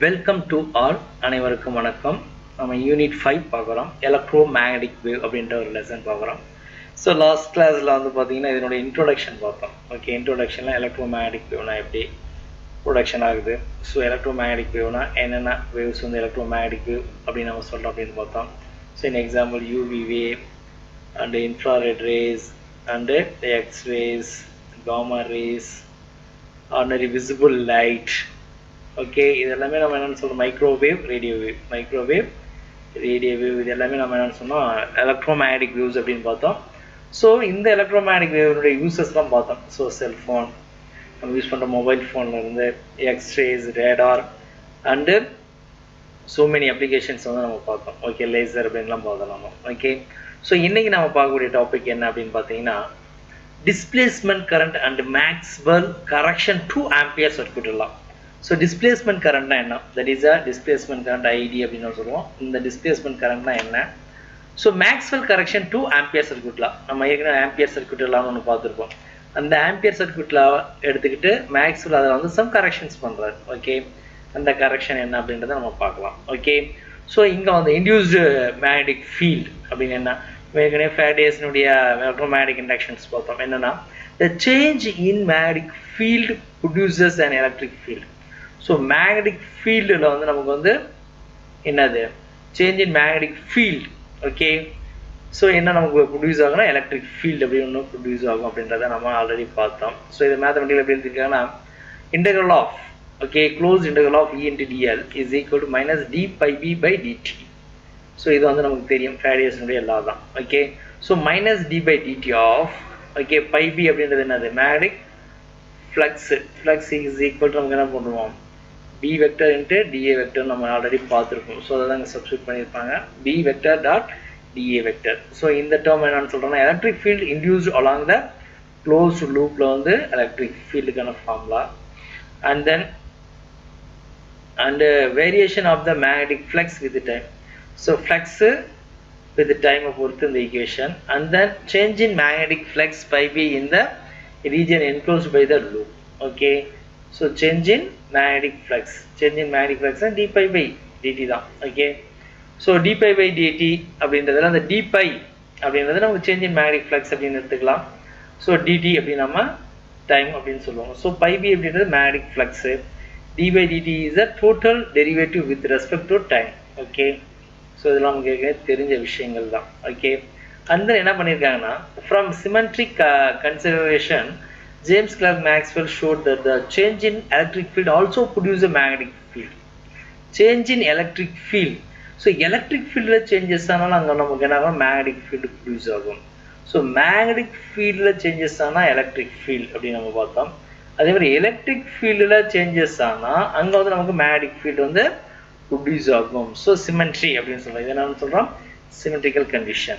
Welcome to all. அனைவருக்கும் வணக்கம். நம்ம யூனிட் 5 பார்க்குறோம். எலக்ட்ரோ மேக்னடிக் வேவ் அப்படின்ற ஒரு லெசன் பார்க்குறோம். ஸோ லாஸ்ட் கிளாஸில் வந்து பார்த்தீங்கன்னா இதனோட இன்ட்ரோடக்ஷன் பார்த்தோம். ஓகே, இன்ட்ரோடக்ஷனில் எலக்ட்ரோ மேக்னடிக் வேவ்னா எப்படி ப்ரொடக்ஷன் ஆகுது, ஸோ எலக்ட்ரோ மேக்னடிக் வேவ்னா என்னென்ன வேவ்ஸ் வந்து எலக்ட்ரோ மேக்னடிக் வேவ் அப்படின்னு நம்ம சொல்கிறோம் அப்படின்னு பார்த்தோம். So in example UV wave and infrared rays and X rays, gamma rays, ordinary visible light. Okay, இது எல்லாமே நம்ம என்னென்னு சொல்கிறோம், மைக்ரோவேவ், ரேடியோ வேவ் இது எல்லாமே நம்ம என்னென்னு சொன்னோம் எலக்ட்ரோமேக்னடிக் வேவ்ஸ் அப்படின்னு பார்த்தோம். ஸோ இந்த எலக்ட்ரோமேக்னடிக் வேவ்னுடைய யூசஸ்லாம் பார்த்தோம். ஸோ செல்ஃபோன், நம்ம யூஸ் பண்ணுற மொபைல் ஃபோன்லேருந்து x rays, radar and so many applications வந்து நம்ம பார்த்தோம். ஓகே, லேசர் அப்படின்லாம் பார்த்தோம் நம்ம. ஓகே, ஸோ இன்றைக்கி நம்ம பார்க்கக்கூடிய டாபிக் என்ன அப்படின்னு பார்த்தீங்கன்னா displacement current and Maxwell correction 2 ampere circuit எல்லாம். ஸோ டிஸ்பிளேஸ்மெண்ட் கரண்ட்னா என்ன, that is a displacement current ID அப்படின்னு சொல்லுவோம். இந்த டிஸ்பிளேஸ்மெண்ட் கரண்ட்னா என்ன, ஸோ மேக்ஸ்வெல் கரெக்ஷன் 2 ஆம்பியர் சர்க்யூட்லாம் நம்ம ஏற்கனவே ஆம்பியர் சர்க்யூட் எல்லாம் ஒன்று பார்த்துருப்போம். அந்த ஆம்பியர் சர்க்யூட்டில் எடுத்துக்கிட்டு மேக்ஸ்வெல் அதில் வந்து சம் கரெக்ஷன்ஸ் பண்ணுறாரு. ஓகே, அந்த கரெக்ஷன் என்ன அப்படின்றத நம்ம பார்க்கலாம். ஓகே, ஸோ இங்கே வந்து இன்டியூஸ்டு மேக்னடிக் ஃபீல்டு அப்படின்னு என்ன, ஏற்கனவே ஃபேரடேஸ்னுடைய எலக்ட்ரோமேக்னடிக் இண்டக்ஷன்ஸ் பார்த்தோம். என்னென்னா the change in magnetic field produces an electric field. So magnetic ஃபீல்டில் வந்து நமக்கு வந்து என்னது change in magnetic field. Okay, so என்ன நமக்கு ப்ரொடியூஸ் ஆகுனா எலக்ட்ரிக் ஃபீல்டு அப்படின்னு ஒன்று ப்ரொடியூஸ் ஆகும் அப்படின்றத நம்ம ஆல்ரெடி பார்த்தோம். ஸோ இது மேத்தமெட்டிக்கல் எப்படி எடுத்துருக்காங்கன்னா integral of closed integral of E into dl is equal to minus d pi b by dt. So இது வந்து நமக்கு தெரியும், ஃபேரடேஸ்னுடைய லா தான். Okay, so minus d by dt of pi b அப்படின்றது என்னது magnetic flux is equal to நமக்கு என்ன பண்ணுவோம் b vector into dA vector நம்ம ஆல்ரெடி பார்த்துருக்கோம். ஸோ அதை தாங்க சப்ஸ்டியூட் பண்ணியிருப்பாங்க, b vector dot dA vector. So இந்த டேர்ம் என்னன்னு சொல்கிறோம்னா electric field induced along the closed லூப்பில் வந்து எலக்ட்ரிக் ஃபீல்டுக்கான formula. And then variation of the magnetic flux with time. So flux with டைமை பொறுத்து இந்த equation. And then change in magnetic flux by B in the region enclosed by the loop. Okay, so change in magnetic flux and d pi by dt தான். Okay, so d pi by dt அப்படின்றதுல அந்த d pi அப்படின்றது நம்ம change in magnetic flux அப்படின்னு எடுத்துக்கலாம். so dt அப்படி நம்ம time அப்படின்னு சொல்லுவோம். so pi b அப்படின்றது magnetic flux, d by dt is a total derivative with respect to time. Okay, so இதெல்லாம் நமக்கு தெரிஞ்ச விஷயங்கள் தான். Okay, and then என்ன பண்ணியிருக்காங்கன்னா from symmetric consideration James Clerk Maxwell showed that the change in electric field also produces a magnetic field. Change in electric field, so electric field changes ஆனாலும் அங்கே நமக்கு என்ன ஆகும், magnetic field produce ஆகும். So magnetic field changes ஆனால் electric field அப்படின்னு நம்ம பார்த்தோம். அதே மாதிரி எலக்ட்ரிக் ஃபீல்டில் சேஞ்சஸ் ஆனால் அங்கே வந்து நமக்கு magnetic field வந்து ப்ரொடியூஸ் ஆகும். ஸோ சிமெட்ரி அப்படின்னு சொல்கிறோம். இது என்னன்னு சொல்கிறோம், symmetrical condition.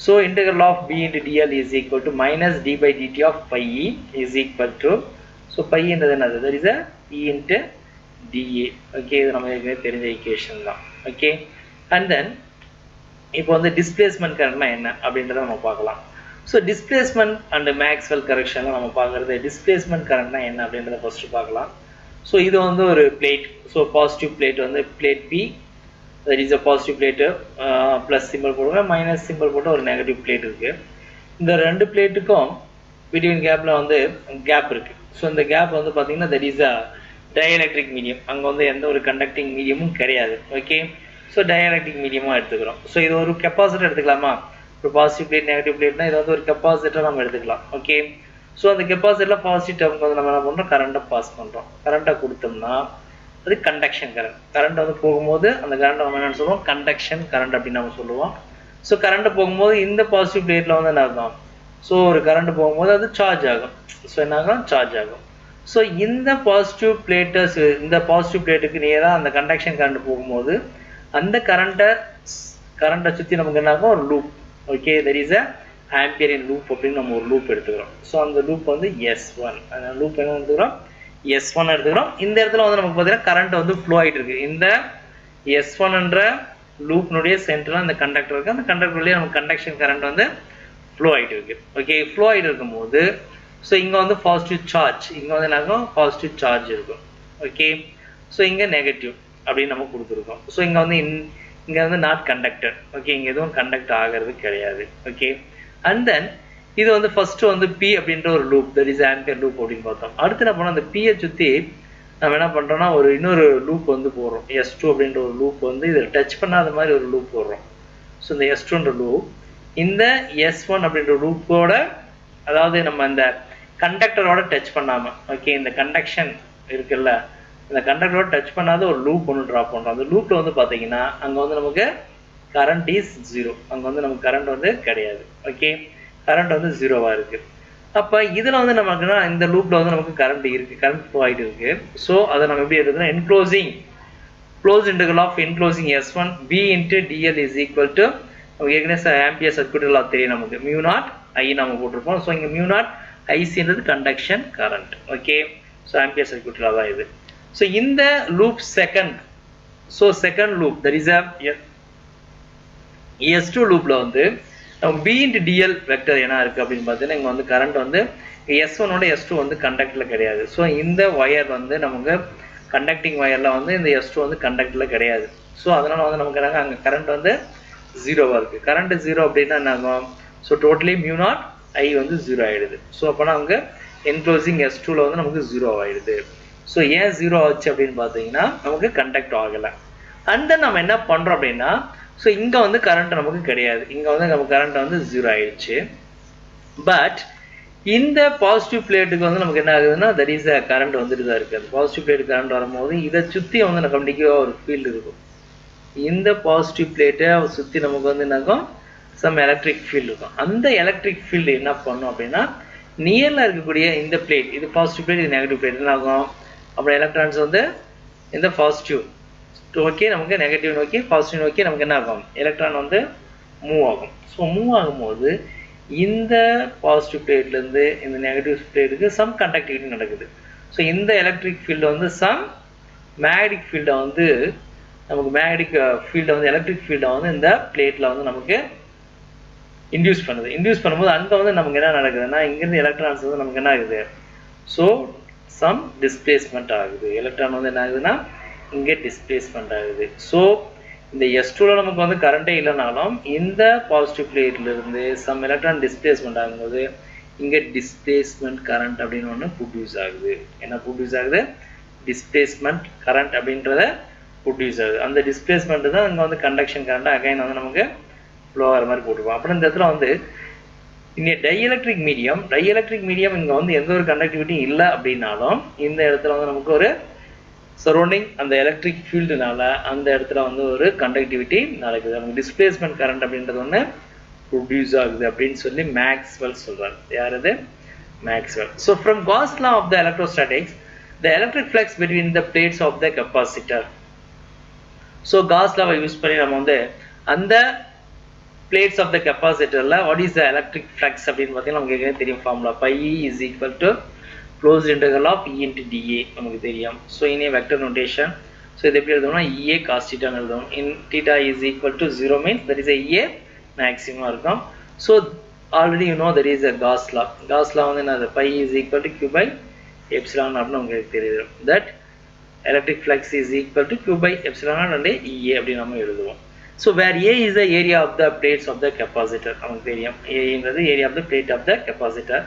So integral of b into dl is equal to minus d by dt of pi e is equal to, so pi என்றது என்னது, that is a e into dA. okay, இது நம்ம ஏற்கனவே தெரிஞ்ச ஈக்குவேஷன் தான். okay, and then இப்போ வந்து displacement கரண்ட்னா என்ன அப்படின்றத நம்ம பார்க்கலாம். ஸோ டிஸ்பிளேஸ்மெண்ட் அண்ட் மேக்ஸ்வெல் கரெக்ஷனில் நம்ம பார்க்குறது டிஸ்பிளேஸ்மெண்ட் கரண்ட்னா என்ன அப்படின்றத ஃபஸ்ட்டு பார்க்கலாம். ஸோ இது வந்து ஒரு பிளேட். ஸோ பாசிட்டிவ் பிளேட் வந்து plate P, that is a positive plate, plus symbol போடுங்க, மைனஸ் சிம்பிள் போட்டு ஒரு நெகட்டிவ் பிளேட் இருக்குது. இந்த ரெண்டு பிளேட்டுக்கும் பிட்வீன் கேப்பில் வந்து கேப் இருக்குது. ஸோ இந்த கேப் வந்து பார்த்தீங்கன்னா that is a டயஎலக்ட்ரிக் மீடியம். அங்கே வந்து எந்த ஒரு கண்டக்டிங் மீடியமும் கிடையாது. ஓகே, ஸோ டயஎலக்ட்ரிக் மீடியமாக எடுத்துக்கிறோம். ஸோ இது ஒரு கெப்பாசிட்டர் எடுத்துக்கலாமா, ஒரு பாசிட்டிவ் பிளேட் நெகட்டிவ் பிளேட்னா இது வந்து ஒரு கெப்பாசிட்டர் நம்ம எடுத்துக்கலாம். ஓகே, ஸோ அந்த கெப்பாசிட்டரில் பாசிட்டிவ் டேர்முக்கு வந்து நம்ம என்ன பண்ணுறோம், கரண்ட்டை பாஸ் பண்ணுறோம். கரண்ட்டை கொடுத்தோம்னா அது கண்டக்ஷன் கரண்ட். கரண்ட் வந்து போகும்போது அந்த கரண்ட் நம்ம என்ன சொல்லுவோம், கண்டக்ஷன் கரண்ட் அப்படின்னு நம்ம சொல்லுவோம். ஸோ கரண்ட் போகும்போது இந்த பாசிட்டிவ் பிளேட்டில் வந்து என்ன ஆகும், ஸோ ஒரு கரண்ட் போகும்போது அது சார்ஜ் ஆகும். ஸோ என்ன ஆகும், சார்ஜ் ஆகும். ஸோ இந்த பாசிட்டிவ் பிளேட்டுக்கு நேராக அந்த கண்டக்ஷன் கரண்ட் போகும்போது அந்த கரண்ட்டை சுற்றி நமக்கு என்ன ஆகும், ஒரு loop. Okay, there is a ஆம்பியரின் லூப் அப்படின்னு நம்ம ஒரு லூப் எடுத்துக்கிறோம். ஸோ அந்த லூப் வந்து S1. அந்த லூப் என்ன எடுத்துக்கிறோம், S1 எடுத்துக்கிறோம். இந்த இடத்துல வந்து நமக்கு பார்த்தீங்கன்னா கரண்ட் வந்து ஃப்ளோ ஆகிட்டு இருக்கு. இந்த S1 என்ற லூப்னுடைய சென்டரில் அந்த கண்டக்டர் இருக்குது. அந்த கண்டக்டர்லேயே நமக்கு கண்டக்ஷன் கரண்ட் வந்து ஃப்ளோ ஆகிட்டு இருக்கு. ஓகே, ஃப்ளோ ஆகிட்டு இருக்கும்போது ஸோ இங்கே வந்து பாசிட்டிவ் சார்ஜ், இங்கே வந்து என்ன பாசிட்டிவ் சார்ஜ் இருக்கும். ஓகே, ஸோ இங்கே நெகட்டிவ் அப்படின்னு நம்ம கொடுத்துருக்கோம். ஸோ இங்கே வந்து இங்கே வந்து நாட் கண்டக்டர். ஓகே, இங்கே எதுவும் கண்டக்ட் ஆகிறது கிடையாது. ஓகே, அண்ட் தென் இது வந்து ஃபர்ஸ்ட் வந்து பி அப்படின்ற ஒரு loop, that is ampere loop அப்படின்னு பார்த்தோம். அடுத்து என்ன பண்ணோம், அந்த பியை சுற்றி நம்ம என்ன பண்ணுறோம்னா ஒரு இன்னொரு லூப் வந்து போடுறோம். S2 அப்படின்ற ஒரு லூப் வந்து இதில் டச் பண்ணாத மாதிரி ஒரு லூப் போடுறோம். ஸோ இந்த S2ன்ற லூப் இந்த S1 அப்படின்ற லூப்போட, அதாவது நம்ம இந்த கண்டக்டரோட டச் பண்ணாமல், ஓகே, இந்த கண்டக்ஷன் இருக்குல்ல, இந்த கண்டக்டரோட டச் பண்ணாத ஒரு லூப் ஒன்று ட்ரா பண்ணுறோம். அந்த லூப்பில் வந்து பார்த்தீங்கன்னா அங்கே வந்து நமக்கு கரண்ட் இஸ் 0. அங்கே வந்து நமக்கு கரண்ட் வந்து கிடையாது. ஓகே, கரண்ட் வந்து 0வா இருக்குது. அப்போ இதில் வந்து நமக்குன்னா இந்த லூப்பில் வந்து நமக்கு கரண்ட் இருக்குது, கரண்ட் ஃப்ளோ ஆகிட்டு இருக்குது. ஸோ அதை நம்ம எப்படி எடுத்துனா enclosing closed integral of enclosing S1 B into DL is equal to, நமக்கு ஏற்கனவே ஆம்பியர் சர்க்யூட் எல்லாம் தெரியும் நமக்கு, மியூ நாட் ஐ நம்ம போட்டிருப்போம். ஸோ இங்கே மியூ நாட் ஐசின்றது conduction current. Okay, so Ampere சர்க்யூட்டில் தான் இது. ஸோ இந்த loop second, so second loop that is S2 லூப்பில் வந்து B into DL வெக்டர் என்ன இருக்குது அப்படின்னு பார்த்தீங்கன்னா இங்கே வந்து கரண்ட் வந்து S1ஓட S2 வந்து கண்டக்டில் கிடையாது. ஸோ இந்த ஒயர் வந்து நமக்கு கண்டக்டிங் ஒயரில் வந்து இந்த S2 வந்து கண்டக்டில் கிடையாது. ஸோ அதனால் வந்து நமக்கு என்ன, அங்கே கரண்ட் வந்து 0வாக இருக்குது. கரண்ட் 0 அப்படின்னா என்ன ஆகும், ஸோ டோட்டலி மியூ நாட் ஐ வந்து 0 ஆகிடுது. ஸோ அப்போனா அங்கே என்க்ளோசிங் S2ல வந்து நமக்கு 0 ஆகிடுது. ஸோ ஏன் 0 ஆச்சு அப்படின்னு பார்த்தீங்கன்னா நமக்கு கண்டக்ட் ஆகலை. அண்ட் தென் நம்ம என்ன பண்ணுறோம் அப்படின்னா, ஸோ இங்கே வந்து கரண்ட் நமக்கு கிடையாது, இங்கே வந்து நம்ம கரண்ட் வந்து 0 ஆயிடுச்சு. பட் இந்த பாசிட்டிவ் பிளேட்டுக்கு வந்து நமக்கு என்ன ஆகுதுன்னா தட் இஸ் கரண்ட் வந்துட்டு தான் இருக்குது. அந்த பாசிட்டிவ் பிளேட் கரண்ட் வரும்போது இதை சுற்றி வந்து நம்ம கண்டிப்பாக ஒரு ஃபீல்டு இருக்கும். இந்த பாசிட்டிவ் பிளேட்டை சுற்றி நமக்கு வந்து என்னாகும், சம் எலக்ட்ரிக் ஃபீல்டு இருக்கும். அந்த எலக்ட்ரிக் ஃபீல்டு என்ன பண்ணும் அப்படின்னா நியரில் இருக்கக்கூடிய இந்த பிளேட், இது பாசிட்டிவ் பிளேட், இது நெகட்டிவ் பிளேட் என்ன ஆகும், அப்புறம் எலக்ட்ரான்ஸ் வந்து இந்த பாசிட்டிவ் ஓகே நமக்கு நெகட்டிவ் நோக்கி பாசிட்டிவ் நோக்கி நமக்கு என்ன ஆகும், எலக்ட்ரான் வந்து மூவ் ஆகும். ஸோ மூவ் ஆகும்போது இந்த பாசிட்டிவ் பிளேட்லேருந்து இந்த நெகட்டிவ் பிளேட்டுக்கு சம் கண்டக்டிவிட்டி நடக்குது. ஸோ இந்த எலக்ட்ரிக் ஃபீல்டை வந்து சம் மேக்னெட்டிக் ஃபீல்டை வந்து நமக்கு மேக்னெட்டிக் ஃபீல்டை வந்து எலக்ட்ரிக் ஃபீல்டை வந்து இந்த பிளேட்டில் வந்து நமக்கு இன்டியூஸ் பண்ணுது. இன்டியூஸ் பண்ணும்போது அங்கே வந்து நமக்கு என்ன நடக்குதுன்னா இங்கேருந்து எலக்ட்ரான்ஸ் வந்து நமக்கு என்ன ஆகுது, ஸோ சம் டிஸ்பிளேஸ்மெண்ட் ஆகுது. எலக்ட்ரான் வந்து என்ன ஆகுதுன்னா இங்கே டிஸ்பிளேஸ்மெண்ட் ஆகுது. ஸோ இந்த S2ல நமக்கு வந்து கரண்டே இல்லைனாலும் இந்த பாசிட்டிவ் பிளேட்லேருந்து சம் எலக்ட்ரான் டிஸ்பிளேஸ்மெண்ட் ஆகும்போது இங்கே டிஸ்பிளேஸ்மெண்ட் கரண்ட் அப்படின்னு ஒன்று ப்ரொடியூஸ் ஆகுது. என்ன ப்ரொடியூஸ் ஆகுது, டிஸ்பிளேஸ்மெண்ட் கரண்ட் அப்படின்றத ப்ரொடியூஸ் ஆகுது. அந்த டிஸ்பிளேஸ்மெண்ட் தான் இங்கே வந்து கண்டக்ஷன் கரண்ட் அகைன் வந்து நமக்கு ஃப்ளோ ஆகிற மாதிரி போட்டுருப்போம். அப்புறம் இந்த இடத்துல வந்து இங்கே டைஎலக்ட்ரிக் மீடியம் இங்கே வந்து எந்த ஒரு கண்டக்டிவிட்டியும் இல்லை அப்படின்னாலும் இந்த இடத்துல வந்து நமக்கு ஒரு சரௌண்டிங் அந்த எலக்ட்ரிக் ஃபீல்டுனால அந்த இடத்துல வந்து ஒரு கண்டக்டிவிட்டி நடக்குது. நமக்கு டிஸ்பிளேஸ்மெண்ட் கரண்ட் அப்படின்றது ஒன்று ப்ரொடியூஸ் ஆகுது அப்படின்னு சொல்லி மேக்ஸ்வெல் சொல்றாரு. யார் அது, Maxwell. So from Gauss law of the electrostatics the electric flux between the plates of the capacitor. So Gauss லாவை யூஸ் பண்ணி நம்ம வந்து அந்த பிளேட்ஸ் ஆஃப் த கெப்பாசிட்டர்ல what is the electric flux அப்படின்னு பார்த்தீங்கன்னா நமக்கு ஏற்கனவே தெரியும் formula phi is equal to closed integral of E into dA நமக்கு தெரியும். So in a vector notation. So இது எப்படி எழுதணும்னா EA cos θ எழுதணும். இன் θ is equal to 0 means that is a EA maximum இருக்கும். So already you know that is a Gauss law. Gauss law வந்து என்ன, pi is equal to Q by epsilon அப்படின்னு உங்களுக்கு தெரியுது. that electric flux is equal to Q by epsilon and EA அப்படின்னு நம்ம எழுதுவோம். So where A is the area of the plates of the capacitor நமக்கு தெரியும். A என்றது area of the plate of the capacitor.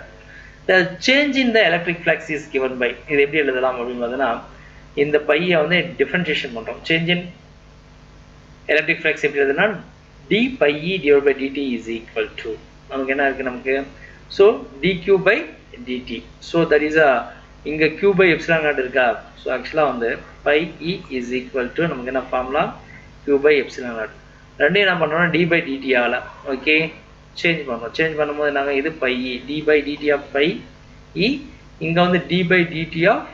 The change in the electric flux is given by, இது எப்படி எழுதலாம் அப்படின்னு பார்த்தீங்கன்னா இந்த பையை வந்து டிஃபரன்ஷியேஷன் பண்ணுறோம். சேஞ்ச் இன் எலக்ட்ரிக் ஃப்ளக்ஸ் எப்படி எழுதுனா d pi e divided by dt is equal to நமக்கு என்ன இருக்குது நமக்கு, so dq by dt. So that is இங்கே q by epsilon naught இருக்கா. ஸோ ஆக்சுவலாக வந்து pi e is equal to நமக்கு என்ன formula q by epsilon naught. ரெண்டையும் என்ன பண்ணுறோம்னா d by dt ஆகல. ஓகே, சேஞ்ச் பண்ணுறோம். சேஞ்ச் பண்ணும்போது நாங்கள் இது phi E d by dt of phi E, இங்கே வந்து d by dt of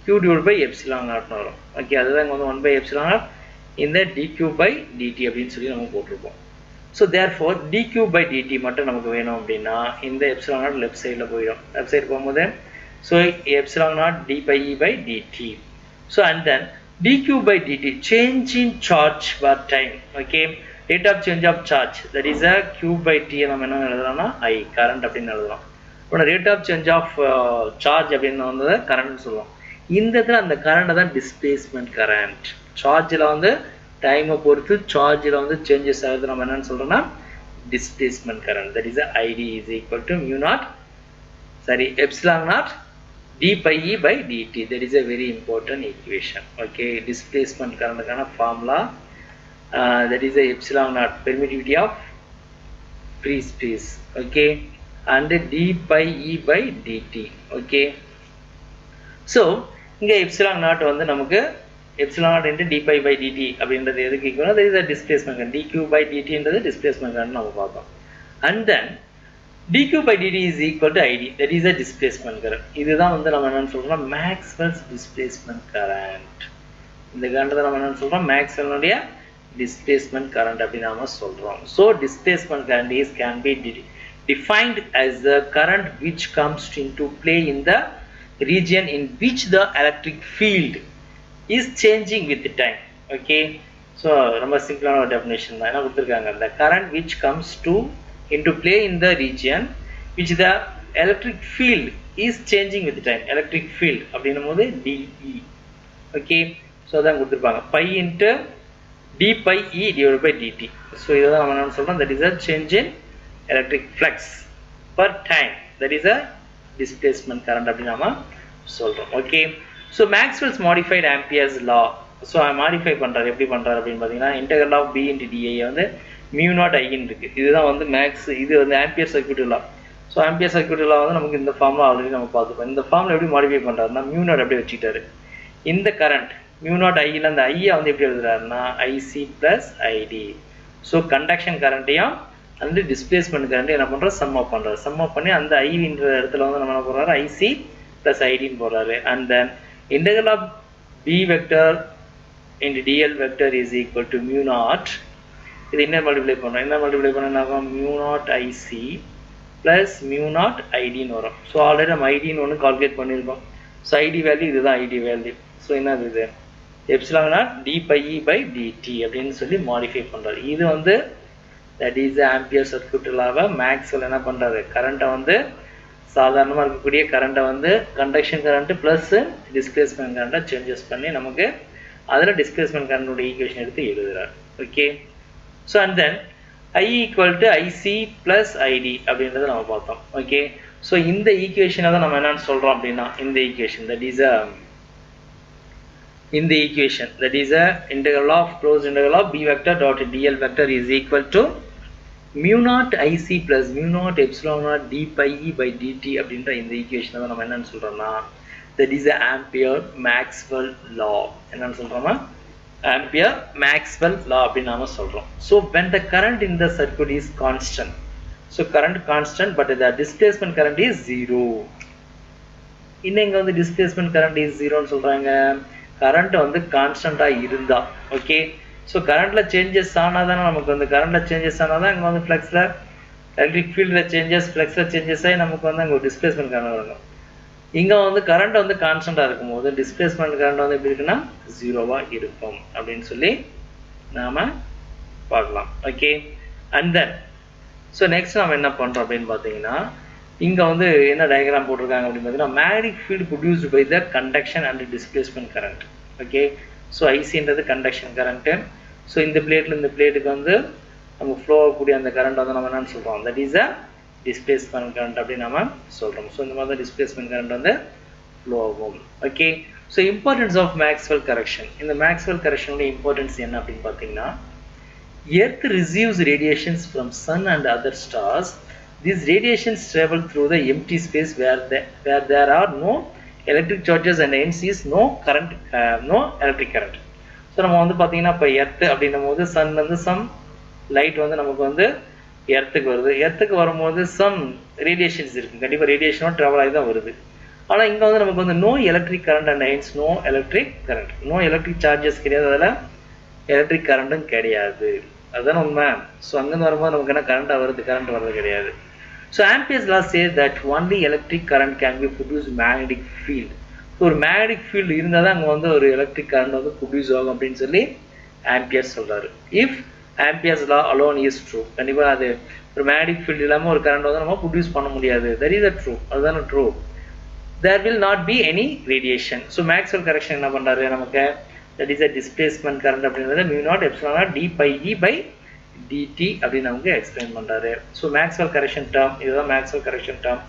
Q divide by epsilon நாட்னு வரும். ஓகே, அதுதான் இங்கே வந்து 1 பை எப்சிலான் நாட் இந்த டிக்யூ பை டிடி அப்படின்னு சொல்லி நம்ம போட்டிருப்போம். So therefore dQ by dt மட்டும் நமக்கு வேணும் அப்படின்னா இந்த எப்சிலான் நாட் லெஃப்ட் சைடில் போயிடும். லெஃப்ட் சைடு போகும்போது so epsilon nought d phi E by dt. So and then dQ by dt change in charge per time. Okay, rate of change of charge, that is a q by t நம்ம என்ன எழுதலாம்னா I current அப்படின்னு எழுதலாம். உடனே rate of change of charge அப்படின்னு வந்து current சொல்லுவோம். இந்த இடத்துல அந்த current தான் displacement current. சார்ஜில் வந்து டைமை பொறுத்து சார்ஜில் வந்து சேஞ்சஸ் ஆகுது நம்ம என்னன்னு சொல்கிறோம்னா displacement current. That is the ID is equal to mu naught, sorry, epsilon naught d pi e by dt. That is a very important equation. Okay, displacement current kind of formula, that is the epsilon naught, permittivity of free space. Okay, and d pi e by dt. Okay, so இங்க epsilon naught வந்து நமக்கு epsilon naught into d pi by dt அப்படின்றது எதுக்கு ஈக்குவல்னா there is a displacement current, dq by dt என்றது displacement current நம்ம பார்த்தோம். And then dq by dt is equal to id, that is a displacement current. இதுதான் வந்து நம்ம என்னன்னு சொல்றோம் Maxwell's displacement current. இந்த கரண்ட் நம்ம என்னன்னு சொல்றோம் Maxwell's displacement current அப்படி நாம சொல்றோம். So displacement current is can be defined as the current which comes into play in the region in which the electric field is changing with the time. Okay, so ரொம்ப சிம்பிளான definition தான். என்ன கொடுத்திருக்காங்க, the current which comes into play in the region which the electric field is changing with the time. Electric field அப்படினும்போது DE. Okay, so அதான் கொடுத்திருப்பாங்க pi into d pi e divided by dt. so இதுதான் நம்ம என்ன சொல்றோம், that is a change in electric flux per time, that is a displacement current அப்படி நாம சொல்றோம். Okay, so Maxwell's modified Ampere's law. so modify பண்றாரு, எப்படி பண்றாரு அப்படினு பாத்தீங்கன்னா integral of b into di வந்து mu naught I ன்னு இருக்கு. இதுதான் வந்து மேக்ஸ், இது வந்து ஆம்பியர் சர்க்யூட் லா. so ஆம்பியர் சர்க்யூட் லா வந்து நமக்கு இந்த ஃபார்முலா ஆல்ரெடி நம்ம பார்த்துட்டோம். இந்த ஃபார்முலா எப்படி மாடிஃபை பண்றாருன்னா mu naught அப்படியே வச்சிட்டாரு. இந்த கரண்ட் mu naught I ல அந்த I வந்து எப்படி எழுதுறாருன்னா IC plus ID. so conduction கரண்ட்டையும் அந்த டிஸ்பிளேஸ்மென்ட் கரண்ட் என்ன பண்றோம், சம் ஆஃப் பண்றாரு. சம் ஆஃப் பண்ணி அந்த I ன்ற இடத்துல வந்து நம்ம என்ன பண்றாரு, IC plus ID ன்னு போறாரு. and then integral of b vector into dl vector is equal to mu naught. இது என்ன மல்டிப்ளை பண்றோம், என்ன மல்டிப்ளை பண்ணா என்ன ஆகும், mu naught IC plus mu naught ID ன்னு வரும். சோ ஆல்ரெடி நம்ம ID ன்னு ஒன்னு கால்குலேட் பண்ணிருக்கோம். சோ ID வேல்யூ இதுதான் ID வேல்யூ. சோ என்னது இது, epsilon naught d pi e by dt அப்படினு சொல்லி மாடிஃபை பண்றாரு. இது வந்து that is the ampere circuit law. Maxwell என்ன பண்றாரு, கரண்ட வந்து சாதாரணமா இருக்கக்கூடிய கரண்ட வந்து கண்டக்ஷன் கரண்ட் பிளஸ் டிஸ்பிளேஸ்மென்ட் கரண்ட சேஞ்சஸ் பண்ணி நமக்கு அதல டிஸ்பிளேஸ்மென்ட் கரண்ட் உடைய ஈக்குவேஷன் எடுத்து எழுதுறாரு. Okay, so and then I equal to IC plus ID அப்படின்றத நம்ம பார்த்தோம். ஓகே, so இந்த ஈக்குவேஷனை தான் நம்ம என்னன்னு சொல்றோம் அப்படினா, இந்த equation that is a integral of closed integral of b vector dot dl vector is equal to mu naught IC plus mu naught epsilon naught d pi e by dt அப்படின்ற இந்த ஈக்குவேஷனை தான் நம்ம என்னன்னு சொல்றோம்னா that is a Ampere Maxwell law. என்னன்னு சொல்றோமா, Ampere Maxwell law அப்படி நாம சொல்றோம். so when the current in the circuit is constant, so current constant but the displacement current is 0. இன்னங்க வந்து displacement current is 0 ன்னு சொல்றாங்க, current வந்து கான்ஸ்டன்ட்டா இருந்தா. ஓகே, so currentல changes ஆனாதான் நமக்கு வந்து currentல changes ஆனாதான் இங்க வந்து fluxல electric fieldல changes, fluxல changes ஆகி நமக்கு வந்து அங்க displacement current வரும். இங்க வந்து current வந்து கான்ஸ்டன்ட்டா இருக்கும்போது displacement current வந்து எப்படி இருக்குன்னா 0வா இருக்கும் அப்படினு சொல்லி நாம பார்க்கலாம். Okay, and then so next நாம என்ன பண்றோம் அப்படினு பாத்தீங்கன்னா, இங்க வந்து என்ன டயகிராம் போட்டுருக்காங்க அப்படினு பாத்தீங்கன்னா magnetic field produced by the conduction and displacement current. Okay, so IC ன்றது conduction current. so இந்த பிளேட்ல இந்த பிளேட்டுக்கு வந்து நம்ம flow ஆகக்கூடிய அந்த current வந்து நம்ம என்னன்னு சொல்றோம், that is a displacement current அப்படி நாம சொல்றோம். so இந்த மாதிரி displacement current வந்து flow ஆகும். Okay, so importance of Maxwell correction. இந்த Maxwell correction உடைய importance என்ன அப்படினு பாத்தீங்கன்னா, earth receives radiations from sun and other stars. These radiations travel through the empty space where there are no electric charges and hence is no current, no electric current. so நம்ம வந்து பாத்தீங்கன்னா இப்ப earth அப்படினும்போது sun வந்து some light வந்து நமக்கு வந்து எர்த்துக்கு வருது. எர்த்துக்கு வரும்போது சம் ரேடியேஷன்ஸ் இருக்கு, கண்டிப்பா ரேடியேஷனோ டிராவல் ஆகி தான் வருது. ஆனா இங்க வந்து நமக்கு வந்து no electric current and hence no electric current, no electric charges கிடையாது, அதுல எலக்ட்ரிக் கரண்ட்டும் கிடையாது. அதுதான் உண்மை. ஸோ அங்கிருந்து வரும்போது நமக்கு என்ன கரண்ட் வருது, கரண்ட் வர்றது கிடையாது. So ampere's law says that only electric current can be produce magnetic field. So ஒரு மேக்னெட்டிக் ஃபீல்டு இருந்தால் தான் அங்கே வந்து ஒரு எலக்ட்ரிக் கரண்ட் வந்து ப்ரொடியூஸ் ஆகும் அப்படின்னு சொல்லி ஆம்பியர்ஸ் சொல்றாரு. If Ampere's law alone is true, கண்டிப்பா அது ஒரு மேக்னெட்டிக் ஃபீல்ட் இல்லாம ஒரு கரண்ட் வந்து நம்ம ப்ரொடியூஸ் பண்ண முடியாது. that is a true, அதுதான true. there will not be any radiation. so Maxwell correction என்ன பண்றாரு, நமக்கு that is a displacement current அப்படிங்கறது mu naught epsilon naught d pi e by dt அப்படி நமக்கு எக்ஸ்பிளைன் பண்றாரு. So Maxwell correction term இதுதான் Maxwell correction term,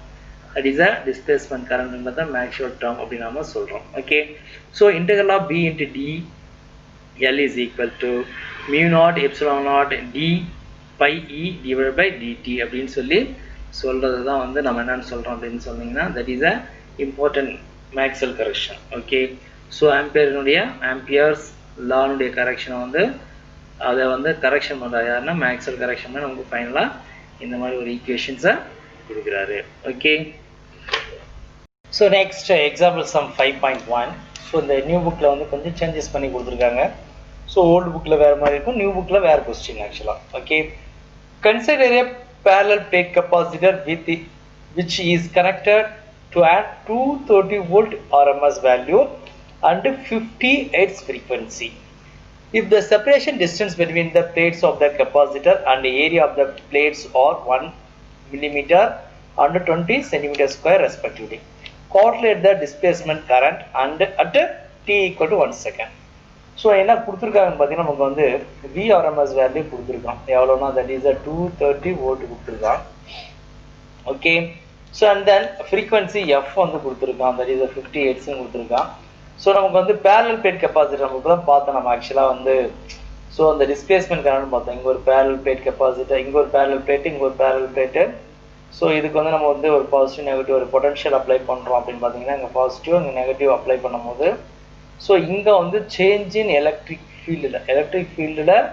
that is a displacement current ன்றத Maxwell term அப்படி நாம சொல்றோம். Okay, so integral of b into d L is equal to mu naught epsilon naught d pi e divided by dt அப்படின்னு சொல்லி சொல்றது தான் வந்து நம்ம என்னன்னு சொல்றோம் அப்படின்னு சொன்னீங்கன்னா that is a important Maxwell correction. Okay, so Ampere's law உடைய கரெக்ஷனை வந்து அதை வந்து கரெக்ஷன் பண்றாரு யாருன்னா Maxwell correction தான் நமக்கு ஃபைனலா இந்த மாதிரி ஒரு ஈக்குவேஷன்ஸை கொடுக்குறாரு. Okay, so next example sum 5.1. So இந்த நியூ புக்கில் வந்து கொஞ்சம் சேஞ்சஸ் பண்ணி கொடுத்துருக்காங்க. ஸோ ஓல்டு புக்கில் வேறு மாதிரி இருக்கும், நியூ புக்கில் வேறு கொஸ்டின் ஆக்சுவலாக. Okay, consider A parallel plate capacitor with which is connected to a 230 volt RMS value and 50 Hz frequency. If the separation distance between the plates of the capacitor and the area of the plates are 1 millimeter and 20 centimeter square respectively, calculate the displacement current and at t equal to 1 second. So என்ன கொடுத்துருக்காங்கன்னு பார்த்தீங்கன்னா நமக்கு வந்து VRMS value கொடுத்துருக்கான் எவ்வளோனா that is 230 volt கொடுத்துருக்கான். Okay, so and then frequency F வந்து கொடுத்துருக்கான் தட் இஸ் 50 ஹெர்ட்ஸ்னு கொடுத்துருக்கான். ஸோ நமக்கு வந்து பேரலல் பிளேட் கெப்பாசிட்டர் நமக்கு தான் பார்த்தோம் நம்ம ஆக்சுவலாக வந்து. ஸோ அந்த டிஸ்பிளேஸ்மெண்ட் கரண்ட் பார்த்தோம், இங்கே ஒரு பேரலல் பிளேட் கெப்பாசிட்டர், இங்கே ஒரு பேரலல் பிளேட்டு, இங்கே ஒரு பேரலல் பிளேட்டு. ஸோ இதுக்கு வந்து நம்ம வந்து ஒரு பாசிட்டிவ் நெகட்டிவ் ஒரு பொட்டன்ஷியல் அப்ளை பண்ணுறோம் அப்படின்னு பார்த்தீங்கன்னா இங்கே பாசிட்டிவ் இங்கே நெகட்டிவ் அப்ளை பண்ணும்போது ஸோ இங்கே வந்து சேஞ்ச் இன் எலக்ட்ரிக் ஃபீல்டில்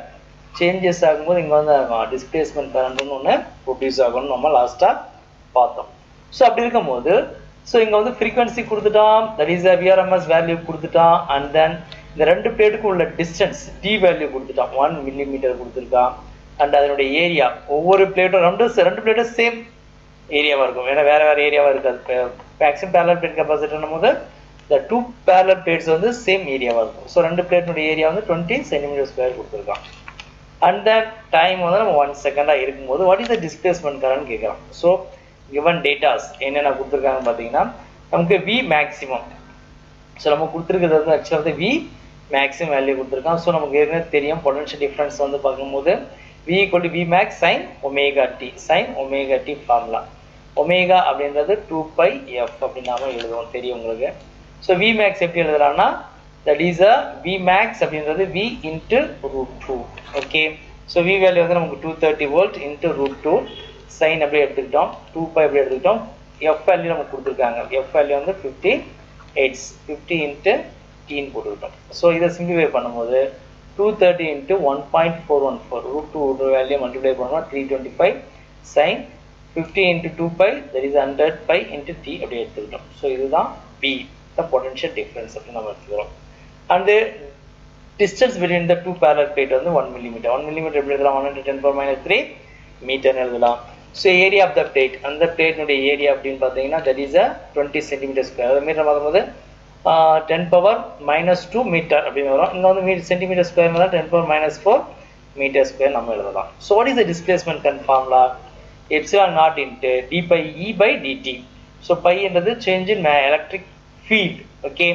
சேஞ்சஸ் ஆகும்போது இங்கே வந்து டிஸ்பிளேஸ்மெண்ட் கரண்ட்னு ஒன்று ப்ரொடியூஸ் ஆகணும்னு நம்ம லாஸ்ட்டாக பார்த்தோம். ஸோ அப்படி இருக்கும்போது ஸோ இங்கே வந்து ஃப்ரீக்வன்சி கொடுத்துட்டான், தட் இஸ் விஆர்எம்எஸ் வேல்யூ கொடுத்துட்டான், அண்ட் தென் இந்த ரெண்டு பிளேட்டுக்கும் உள்ள டிஸ்டன்ஸ் டி வேல்யூ கொடுத்துட்டான் 1 மில்லிமீட்டர் கொடுத்துருக்கான். அண்ட் அதனுடைய ஏரியா ஒவ்வொரு பிளேட்டும் ரெண்டு பிளேட்டும் சேம் ஏரியாவாக இருக்கும், ஏன்னா வேறு வேறு ஏரியாவாக இருக்காது. மேக்ஸிமம் பேரலல் பிளேட் கெப்பாசிட்டர்னும் போது இந்த 2 parallel plates வந்து சேம் ஏரியாவாக இருக்கும். ஸோ ரெண்டு பிளேட்னுடைய ஏரியா வந்து 20 சென்டிமீட்டர் ஸ்கொயர் கொடுத்துருக்கான். அண்ட் தென் டைம் வந்து நம்ம 1 செகண்டாக இருக்கும்போது what is the displacement current கேட்குறான். ஸோ கிவன் டேட்டாஸ் என்னென்ன கொடுத்துருக்காங்கன்னு பார்த்தீங்கன்னா நமக்கு வி மேக்ஸிமம், ஸோ நம்ம கொடுத்துருக்கிறது வந்து ஆக்சுவலாக வந்து வி மேக்ஸிமம் வேல்யூ கொடுத்துருக்கான். ஸோ நமக்கு ஏற்கனவே தெரியும் பொட்டன்ஷியல் டிஃப்ரென்ஸ் வந்து பார்க்கும்போது V equal to V max sine omega T formula. Omega அப்படின்றது 2 பை எஃப் அப்படின்னு நாம எழுதுவோம், தெரியும் உங்களுக்கு. ஸோ வி மேக்ஸ் எப்படி எழுதுறான்னா தட் இஸ் வி மேக்ஸ் அப்படின்றது V into √2. Okay, so V value வந்து நமக்கு 230 வோல்ட் இன்ட்டு √2, சைன் அப்படியே எடுத்துக்கிட்டோம், 2 பை அப்படியே எடுத்துக்கிட்டோம். எஃப் வேல்யூ நமக்கு கொடுத்துருக்காங்க, எஃப் வேல்யூ வந்து 50 ஹெர்ட்ஸ், 50 இன்ட்டு டீன் போட்டுக்கிட்டோம். ஸோ இதை சிம்பிளிஃபை பண்ணும்போது 230 இன்ட்டு 1.414 √2 வேல்யூ மல்டிப்ளை பண்ணோம்னா 325 sine 50 into 2 pi that is 100 pi into t அப்படியே எடுத்துக்கிட்டோம். ஸோ இதுதான் பி பொட்டன்ஷியல் டிஃபரன்ஸ் அப்படின்னு நம்ம எடுத்துக்கிறோம். And distance between the 2 parallel plate வந்து 1 மில்லிமீட்டர். 1 மில்லிமீட்டர் எப்படி எழுதலாம், 110⁻³ மீட்டர்னு எழுதலாம். So area of the plate, அந்த பிளேட்னுடைய ஏரியா அப்படின்னு பார்த்தீங்கன்னா தட் இஸ் 20 சென்டிமீட்டர் ஸ்கொயர். அது மீட்டர் பார்க்கும்போது 10⁻² மீட்டர் அப்படின்னு வரும். இங்கே வந்து சென்டிமீட்டர் ஸ்கொயர் தான் 10⁻⁴ மீட்டர் ஸ்கொயர் நம்ம எழுதலாம். So what is the displacement current formula, epsilon nought into d phi E by dt. So phi என்றது change in electric field. Okay,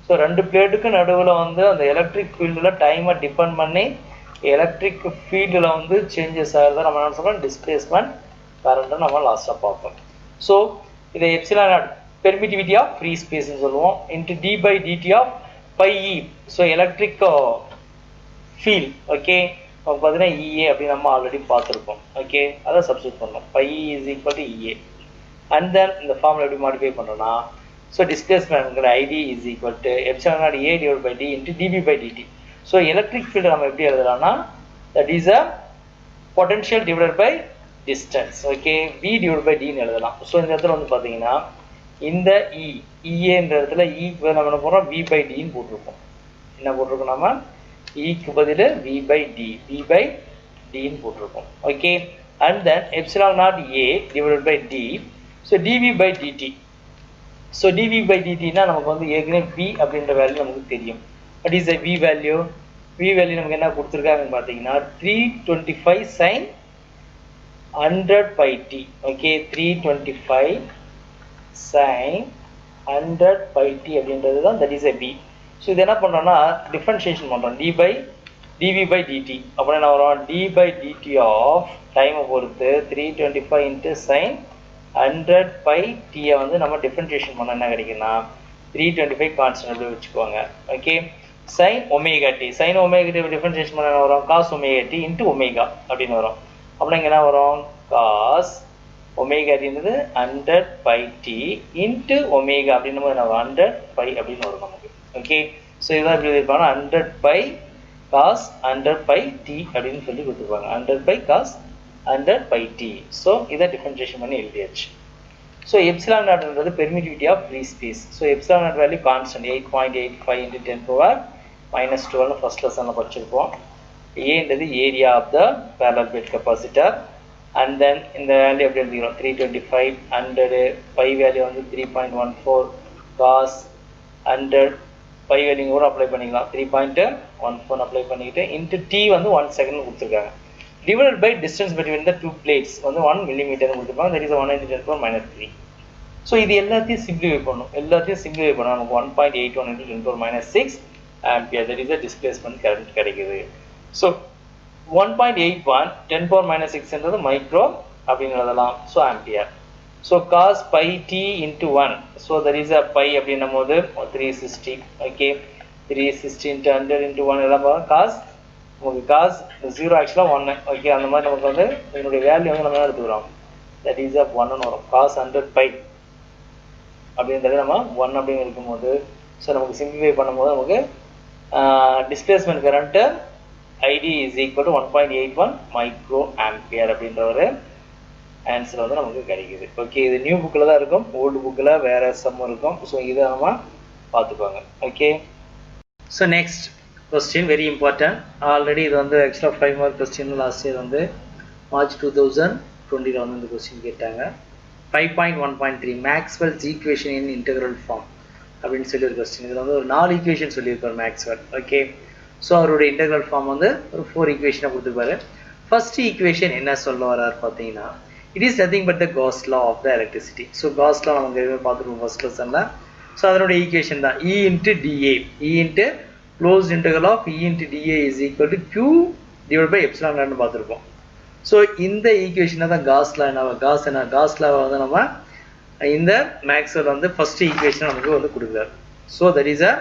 so ரெண்டு பிளேட்டுக்கு நடுவில் வந்து அந்த எலக்ட்ரிக் ஃபீல்டில் டைமை டிபெண்ட் பண்ணி எலக்ட்ரிக் ஃபீல்டில் வந்து சேஞ்சஸ் ஆகிறத நம்ம என்ன சொல்கிறோம் டிஸ்பிளேஸ்மெண்ட் கரண்ட்டை நம்ம லாஸ்ட்டாக பார்ப்போம். ஸோ இதை epsilon nought permittivity of free ஸ்பேஸ்ன்னு சொல்லுவோம், into d by dt of phi E. So electric field okay பார்த்தீங்கன்னா இஏ அப்படின்னு நம்ம ஆல்ரெடி பார்த்துருக்கோம். ஓகே, அதை சப்ஸ்டியூட் பண்ணோம், phi is equal to EA. And then இந்த ஃபார்முலா எப்படி மாடிஃபை பண்ணுறோன்னா so displacement ID is equal to epsilon nought A divide by D into d phi by dt. So electric field நம்ம எப்படி எழுதலாம்னா that is a potential divided by distance. Okay, V divide by டின்னு எழுதலாம். ஸோ இந்த இடத்துல வந்து பார்த்தீங்கன்னா இந்த இஏன்ற இடத்துல ஈக்கு நம்ம என்ன போடுறோம் வி பை டின்னு போட்டிருக்கோம். என்ன போட்டிருக்கோம் நம்ம ஈக்கு பதில் வி பை டின்னு போட்டிருக்கோம். Okay, and then epsilon nought A divided by D. So dV by dt. So dV by டிடினா நமக்கு வந்து ஏற்கனவே வி அப்படின்ற வேல்யூ நமக்கு தெரியும். பட் இஸ் வி வேல்யூ நமக்கு என்ன கொடுத்துருக்காங்கன்னு பார்த்தீங்கன்னா 325 sine 100 pi t. Okay, 325 sine 100 pi t அப்படின்றது தான் தட் இஸ் வி. ஸோ இது என்ன பண்ணுறோம்னா டிஃபரன்ஷியேஷன் பண்ணுறோம் dv by dt. அப்புறம் என்ன வரும் d by dt ஆஃப் டைமை பொறுத்து 325 இன்ட்டு சைன் 100 பை டீயை வந்து நம்ம டிஃபரன்ஷியேஷன் பண்ண என்ன கிடைக்குன்னா 325 கான்ஸ்டன்ட் அப்படி வச்சுக்கோங்க. Okay, sin omega t differentiation பண்ண என்ன வரும் cos omega t into omega அப்படின்னு வரும். அப்புறம் இங்கே என்ன வரும் cos ஒமேகா டின்றது 100 பை டி இன்ட்டு ஒமேகா அப்படின்னு என்ன 100 பை அப்படின்னு வரும் நமக்கு. ஓகே, ஸோ இதான் எப்படி இருப்பாங்க 100 பை cos 100 பை டி அப்படின்னு சொல்லி கொடுத்துருப்பாங்க. 100 pi cos 100 pi D. So இதை டிஃபரன்ஷியேஷன் பண்ணி எழுதியாச்சு. ஸோ எப்சிலான் நாட்ன்றது permittivity of free space. So epsilon nought value constant 8.85 into 10⁻⁻12 first லெசனில் படிச்சிருப்போம். ஏன்றது area of the parallel plate capacitor. And then இந்த வேல்யூ எப்படி எழுதிக்கிறோம் 325 100 பை வேல்யூ வந்து 3.14 cos 100 பை வேல்யூ கூட அப்ளை பண்ணிக்கலாம் 3.14 அப்ளை பண்ணிக்கிட்டு இன்ட்டு டி வந்து 1 செகண்ட் கொடுத்துருக்காங்க. divided by distance between the two plates வந்து 1 millimeter கொடுத்துருப்பாங்க. that is 1 × 10⁻³ ஸோ இது எல்லாத்தையும் சிம்பிளிஃபை பண்ணணும். நமக்கு 1.81 × 10⁻⁶ ampere, that is the displacement current கிடைக்குது. ஸோ 1.81 10⁻⁶ மைக்ரோ அப்படின்னு எழுதலாம். So ampere. So cos pi t into 1, so that is a pi அப்படின்னும் போது 360. ஓகே, 360 into 100 into 1 எல்லாம் cos நமக்கு cos 0 ஆக்சுவலாக 1. ஓகே, அந்த மாதிரி நமக்கு வந்து இதனுடைய வேல்யூ வந்து நம்ம எடுத்துக்கிறோம். தட் இஸ் அ 1 வரும். cos 100 பை அப்படின்றது நம்ம 1 அப்படின்னு இருக்கும்போது ஸோ நமக்கு சிம்பிளிஃபை பண்ணும்போது நமக்கு displacement current ID is equal to 1.81 micro ampere அப்படின்ற ஒரு ஆன்சர் வந்து நமக்கு கிடைக்குது. ஓகே, இது நியூ புக்கில் தான் இருக்கும், ஓல்டு புக்கில் வேறு சம் இருக்கும். ஸோ இதை நம்ம பார்த்துக்கோங்க. Okay, so next question very important. Already இது வந்து ஆக்சுவலாக 5 மார்க் கொஸ்டின் லாஸ்ட் இயர் வந்து மார்ச் 2020 வந்து இந்த கொஸ்டின் கேட்டாங்க. 5.1.3 Maxwell's equation in integral form அப்படின்னு சொல்லி ஒரு கொஸ்டின். இதில் வந்து ஒரு 4 ஈக்குவேஷன் சொல்லியிருப்பார் மேக்ஸ்வெல். ஓகே, ஸோ அவருடைய இன்டெக்ரல் ஃபார்ம் வந்து ஒரு 4 ஈக்குவேஷனை கொடுத்துருப்பாரு. ஃபர்ஸ்ட் ஈக்குவேஷன் என்ன சொல்ல வர்றாரு பார்த்தீங்கன்னா it is nothing but the Gauss law of the electricity. So Gauss law நமக்கு எதுவுமே பார்த்துருப்போம் ஃபர்ஸ்ட் லெசனில். ஸோ அதனுடைய ஈக்குவேஷன் தான் E into dA, E into closed integral of E into dA is equal to Q divided by epsilon naught பார்த்துருப்போம். So இந்த ஈக்குவேஷனை தான் காஸ் லா வந்து நம்ம இந்த மேக்ஸ்வெல் வந்து ஃபர்ஸ்ட் ஈக்குவேஷன் நமக்கு வந்து கொடுக்குறாரு. So that is a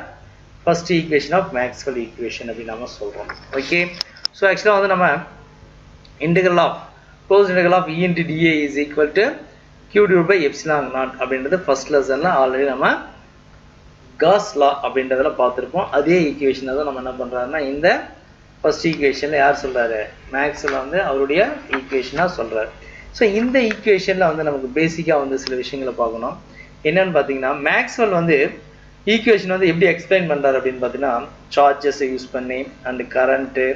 first equation of Maxwell equation அப்படின்னு நம்ம சொல்கிறோம். ஓகே, ஸோ ஆக்சுவலாக வந்து நம்ம integral of closed integral of E into dA is equal to Q divided by epsilon naught அப்படின்றது ஃபர்ஸ்ட் லெசனில் ஆல்ரெடி நம்ம காஸ் லா அப்படின்றதுல பார்த்துருப்போம். அதே ஈக்குவேஷனை தான் நம்ம என்ன பண்ணுறாருன்னா இந்த ஃபர்ஸ்ட் ஈக்குவேஷனில் யார் சொல்கிறாரு மேக்ஸ்வெல் வந்து அவருடைய ஈக்குவேஷனாக சொல்கிறார். ஸோ இந்த ஈக்குவேஷனில் வந்து நமக்கு பேசிக்காக வந்து சில விஷயங்களை பார்க்கணும். என்னன்னு பார்த்தீங்கன்னா மேக்ஸ்வெல் வந்து ஈக்குவேஷன் வந்து எப்படி எக்ஸ்பிளைன் பண்ணுறாரு அப்படின்னு பார்த்தீங்கன்னா சார்ஜஸை யூஸ் பண்ணி and current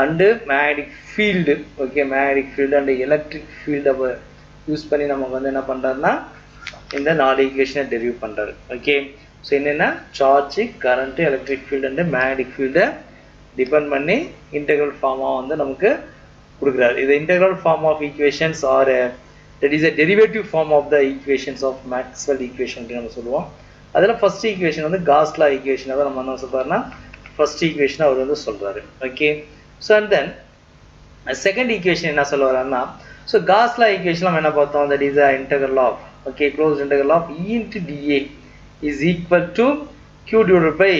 and magnetic field. Okay, magnetic field and electric ஃபீல்டை யூஸ் பண்ணி நமக்கு வந்து என்ன பண்ணுறாருன்னா இந்த 4 ஈக்குவேஷனை டெரிவ் பண்ணுறாரு. ஓகே, ஸோ என்னென்னா charge, current, electric field and magnetic ஃபீல்டை டிபெண்ட் பண்ணி இன்டெக்ரல் ஃபார்மாக வந்து நமக்கு கொடுக்குறாரு. இது integral form of equations or that is a derivative form of the equations of Maxwell equation அப்படின்னு நம்ம சொல்லுவோம். அதில் ஃபர்ஸ்ட் ஈக்குவேஷன் வந்து காஸ் லா ஈக்குவேஷனை தான் நம்ம என்ன சொல்கிறாருன்னா ஃபர்ஸ்ட் ஈக்குவேஷன் அவர் வந்து சொல்கிறாரு. Okay, so and then second equation என்ன சொல்ல வர்றாருன்னா ஸோ காஸ் லா ஈக்குவேஷன் நம்ம என்ன பார்த்தோம் that is a integral of okay closed integral of E into dA is equal to Q divided by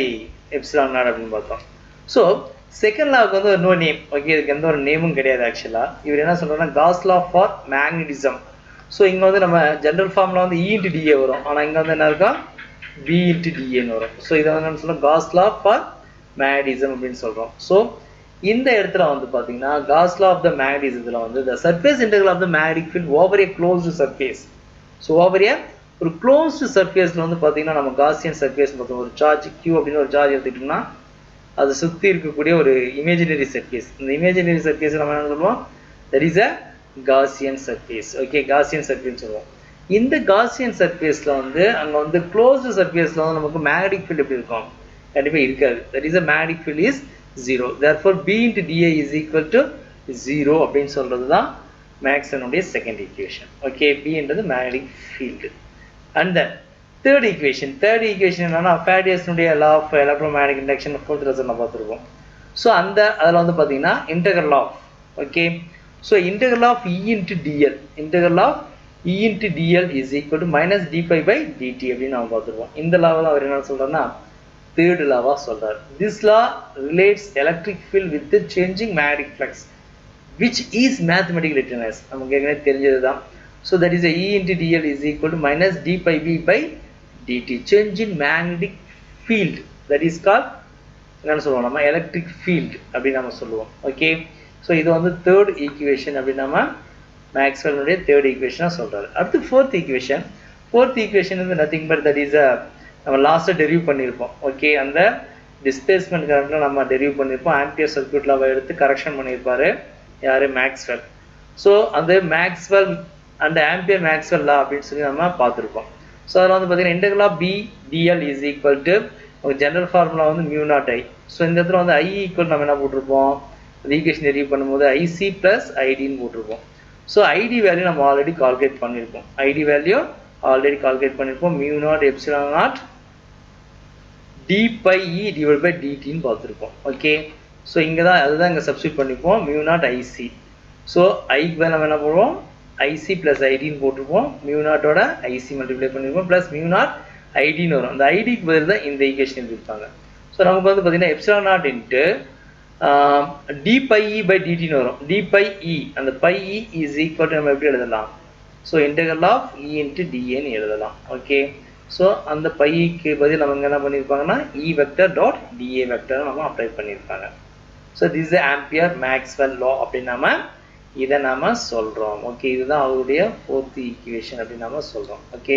epsilon naught அப்படின்னு பார்த்தோம். ஸோ செகண்ட் லாவுக்கு வந்து ஒரு நோ நேம். ஓகே, இதுக்கு எந்த ஒரு நேமும் கிடையாது. ஆக்சுவலாக இவர் என்ன சொல்கிறாருன்னா cos law for magnetism. So இங்கே வந்து நம்ம ஜென்ரல் ஃபார்மில் வந்து E into dA வரும், ஆனால் இங்கே வந்து என்ன இருக்கா B into dAன்னு வரும். ஸோ இதை வந்து என்ன சொல்கிறோம் காஸ் லா ஃபார் மேக்னட்டிசம் அப்படின்னு சொல்கிறோம். ஸோ இந்த இடத்துல வந்து பார்த்தீங்கன்னா காஸ் லா ஆஃப் த மேக்னட்டிசத்தில் வந்து the surface integral of the magnetic field over a closed surface. So over a ஒரு க்ளோஸ்டு சர்ஃபேஸில் வந்து பார்த்தீங்கன்னா நம்ம காசியன் சர்ஃபேஸ் பார்த்தோம். ஒரு சார்ஜ் Q அப்படின்னு ஒரு சார்ஜ் எடுத்துக்கிட்டோம்னா அதை சுற்றி இருக்கக்கூடிய ஒரு இமேஜினரி சர்ஃபேஸ். இந்த இமேஜினரி சர்ஃபேஸ் நம்ம என்ன சொல்லுவோம் that is a Gaussian surface. Okay, Gaussian surface சொல்லுவோம். இந்த காசியன் சர்ஃபேஸில் வந்து அங்கே வந்து க்ளோஸ்டு சர்ஃபேஸில் வந்து நமக்கு மேக்னெட்டிக் ஃபீல்டு எப்படி இருக்கும் கண்டிப்பாக இருக்காது. That is a magnetic field is 0. therefore B into dA is equal to 0 அப்படின்னு சொல்கிறது தான் மேக்ஸ்வெல்லுடைய செகண்ட் ஈக்குவேஷன். ஓகே, B என்றது magnetic field. And then third equation என்னன்னா Faraday's-னுடைய law of electromagnetic induction fourth lesson பார்த்திருக்கோம். So அதுல வந்து பாத்தீங்கன்னா integral of okay. So integral of E into dl is equal to minus d pi by dt அப்படின்னு நாம பார்த்திருக்கோம். இந்த லாவை அவர் என்ன சொல்றாருன்னா third law சொல்றாரு. This law relates electric field with the changing magnetic flux which is mathematically written as நமக்கு ஏற்கனவே தெரிஞ்சதுதான். So that is a E into dl is equal to minus d pi b by dt. Change in magnetic field that is called என்ன சொல்லுவோம் நம்ம electric field அப்படி நம்ம சொல்லுவோம். Okay. So இது வந்து தேர்ட் ஈக்குவேஷன் அப்படி நம்ம மேக்ஸ்வெல்னுடைய தேர்ட் ஈக்குவேஷனாக சொல்றாரு. அடுத்து ஃபோர்த் ஈக்குவேஷன் வந்து நத்திங் பட் தட் இஸ் நம்ம லாஸ்ட்டாக டெரிவ் பண்ணியிருப்போம். ஓகே. அந்த டிஸ்பிளேஸ்மெண்ட் கரண்ட்ல நம்ம டெரிவ் பண்ணியிருப்போம். ஆம்பியர் சர்க்யூட்ல எடுத்து கரெக்ஷன் பண்ணியிருப்பாரு யாரு மேக்ஸ்வெல். ஸோ அந்த மேக்ஸ்வெல் அந்த ஆம்பியர் மேக்ஸ்வெல் லா அப்படின்னு சொல்லி நம்ம பார்த்துருப்போம். ஸோ அதில் வந்து பார்த்தீங்கன்னா integral of B dl is equal to general formula வந்து மியூ நாட் ஐ. ஸோ இந்த இடத்துல வந்து ஐ ஈக்குவல் நம்ம என்ன போட்டிருப்போம் அந்த ஈக்குவேஷன் டெரிவ் பண்ணும்போது ஐசி பிளஸ் ஐடின்னு போட்டிருப்போம். ஸோ ஐடி வேல்யூ நம்ம ஆல்ரெடி கால்குலேட் பண்ணியிருப்போம். Mu nought epsilon nought d phi E divide by டிடின்னு பார்த்துருப்போம். ஓகே. ஸோ இங்கே தான் அதுதான் இங்கே சப்ஸ்டியூட் பண்ணிப்போம் மியூ நாட் ஐசி. ஸோ ஐக்கு தான் நம்ம என்ன போடுவோம் ஐசி பிளஸ் ஐடின்னு போட்டிருப்போம். மியூ நாட்டோட ஐசி மல்டிப்ளை பண்ணிருப்போம் பிளஸ் மியூ நாட் ஐடின்னு வரும். அந்த ஐடிக்கு பதில் தான் இந்த ஈக்குவேஷன் எழுதிருப்பாங்க. ஸோ நமக்கு வந்து பார்த்தீங்கன்னா epsilon nought into d phi E by டிடின்னு வரும். டி பை இ அந்த phi E is equal to நம்ம எப்படி எழுதலாம் so integral of E into டிஏன்னு எழுதலாம். ஓகே. ஸோ அந்த பைக்கு பதில் நம்ம என்ன பண்ணியிருப்பாங்கன்னா E vector dot dA vector நம்ம அப்ளை பண்ணியிருப்பாங்க. So this Ampere Maxwell law அப்படின்னு நம்ம இதை நாம சொல்றோம். ஓகே. இதுதான் அவருடைய ஃபோர்த் ஈக்குவேஷன் அப்படின்னு நாம சொல்றோம். ஓகே.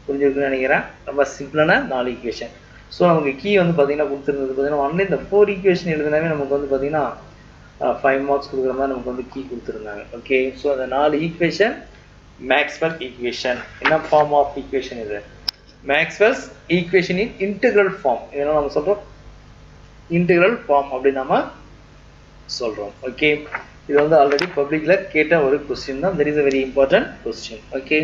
புரிஞ்சிருக்குன்னு நினைக்கிறேன். ரொம்ப சிம்பிளான 4 ஈக்குவேஷன். ஸோ நமக்கு கீ வந்து பார்த்தீங்கன்னா கொடுத்துருந்தது பார்த்தீங்கன்னா ஒன்லி இந்த 4 ஈக்குவேஷன் எழுதினாவே நமக்கு வந்து பார்த்தீங்கன்னா 5 மார்க்ஸ் கொடுக்குற மாதிரி நமக்கு வந்து கீ கொடுத்துருந்தாங்க. ஓகே. ஸோ அந்த 4 ஈக்குவேஷன் மேக்ஸ்வெல் ஈக்குவேஷன். என்ன ஃபார்ம் ஆஃப் ஈக்குவேஷன் இது Maxwell's equation in integral form. இதெல்லாம் நம்ம சொல்றோம் இன்டெக்ரல் ஃபார்ம் அப்படின்னு நம்ம சொல்றோம். ஓகே. இது வந்து ஆல்ரெடி பப்ளிக்ல கேட்ட ஒரு கொஸ்டின் தான். That is a very important question. Okay.